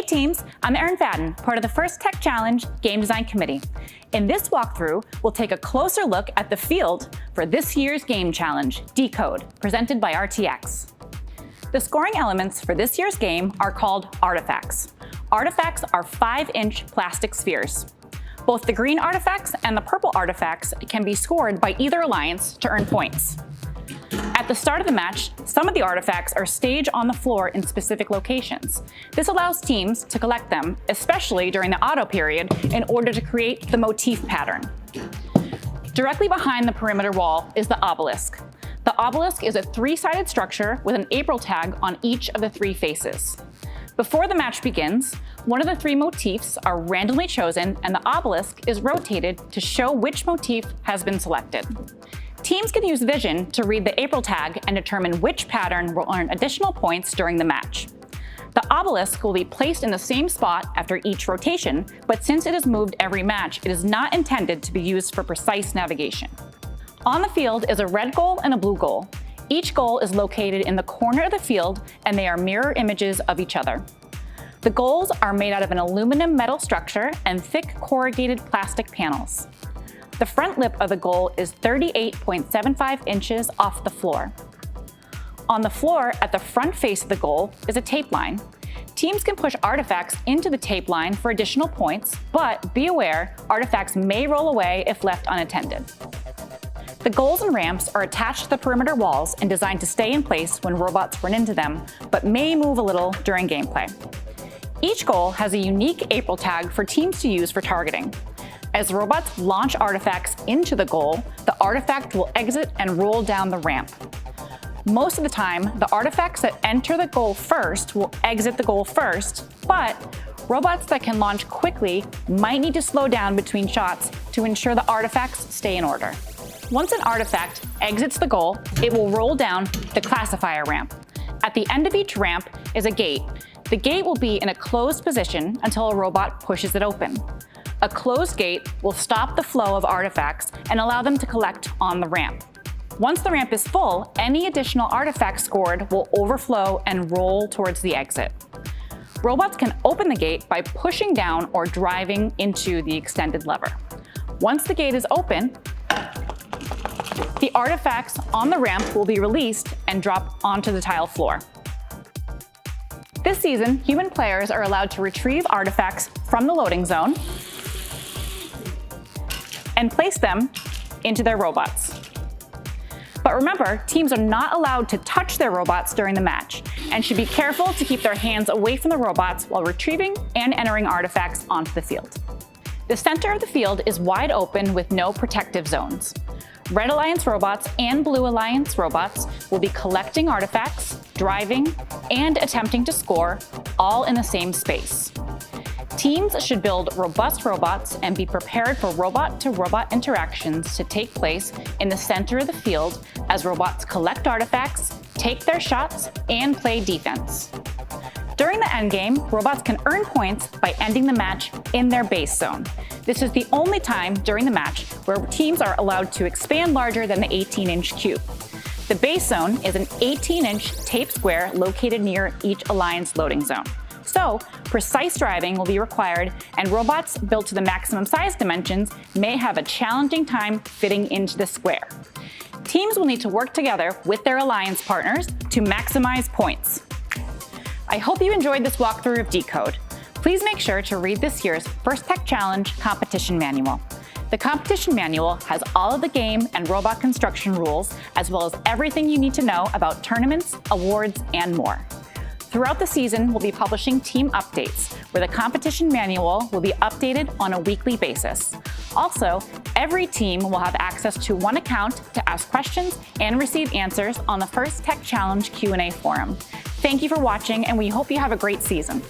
teams, I'm Erin Fadden, part of the First Tech Challenge Game Design Committee. In this walkthrough, we'll take a closer look at the field for this year's game challenge, Decode, presented by RTX. The scoring elements for this year's game are called artifacts. Artifacts are 5-inch plastic spheres. Both the green artifacts and the purple artifacts can be scored by either alliance to earn points. At the start of the match, some of the artifacts are staged on the floor in specific locations. This allows teams to collect them, especially during the auto period, in order to create the motif pattern. Directly behind the perimeter wall is the obelisk. The obelisk is a 3-sided structure with an April tag on each of the 3 faces. Before the match begins, one of the 3 motifs are randomly chosen and the obelisk is rotated to show which motif has been selected. Teams can use vision to read the April tag and determine which pattern will earn additional points during the match. The obelisk will be placed in the same spot after each rotation, but since it is moved every match, it is not intended to be used for precise navigation. On the field is a red goal and a blue goal. Each goal is located in the corner of the field and they are mirror images of each other. The goals are made out of an aluminum metal structure and thick corrugated plastic panels. The front lip of the goal is 38.75 inches off the floor. On the floor at the front face of the goal is a tape line. Teams can push artifacts into the tape line for additional points, but be aware, artifacts may roll away if left unattended. The goals and ramps are attached to the perimeter walls and designed to stay in place when robots run into them, but may move a little during gameplay. Each goal has a unique April tag for teams to use for targeting. As robots launch artifacts into the goal, the artifact will exit and roll down the ramp. Most of the time, the artifacts that enter the goal first will exit the goal first, but robots that can launch quickly might need to slow down between shots to ensure the artifacts stay in order. Once an artifact exits the goal, it will roll down the classifier ramp. At the end of each ramp is a gate. The gate will be in a closed position until a robot pushes it open. A closed gate will stop the flow of artifacts and allow them to collect on the ramp. Once the ramp is full, any additional artifacts scored will overflow and roll towards the exit. Robots can open the gate by pushing down or driving into the extended lever. Once the gate is open, the artifacts on the ramp will be released and drop onto the tile floor. This season, human players are allowed to retrieve artifacts from the loading zone and place them into their robots. But remember, teams are not allowed to touch their robots during the match and should be careful to keep their hands away from the robots while retrieving and entering artifacts onto the field. The center of the field is wide open with no protective zones. Red Alliance robots and Blue Alliance robots will be collecting artifacts, driving, and attempting to score, all in the same space. Teams should build robust robots and be prepared for robot-to-robot interactions to take place in the center of the field as robots collect artifacts, take their shots, and play defense. During the endgame, robots can earn points by ending the match in their base zone. This is the only time during the match where teams are allowed to expand larger than the 18-inch cube. The base zone is an 18-inch tape square located near each Alliance loading zone. So, precise driving will be required, and robots built to the maximum size dimensions may have a challenging time fitting into the square. Teams will need to work together with their Alliance partners to maximize points. I hope you enjoyed this walkthrough of Decode. Please make sure to read this year's First Tech Challenge competition manual. The competition manual has all of the game and robot construction rules, as well as everything you need to know about tournaments, awards, and more. Throughout the season, we'll be publishing team updates, where the competition manual will be updated on a weekly basis. Also, every team will have access to one account to ask questions and receive answers on the First Tech Challenge Q&A forum. Thank you for watching, and we hope you have a great season.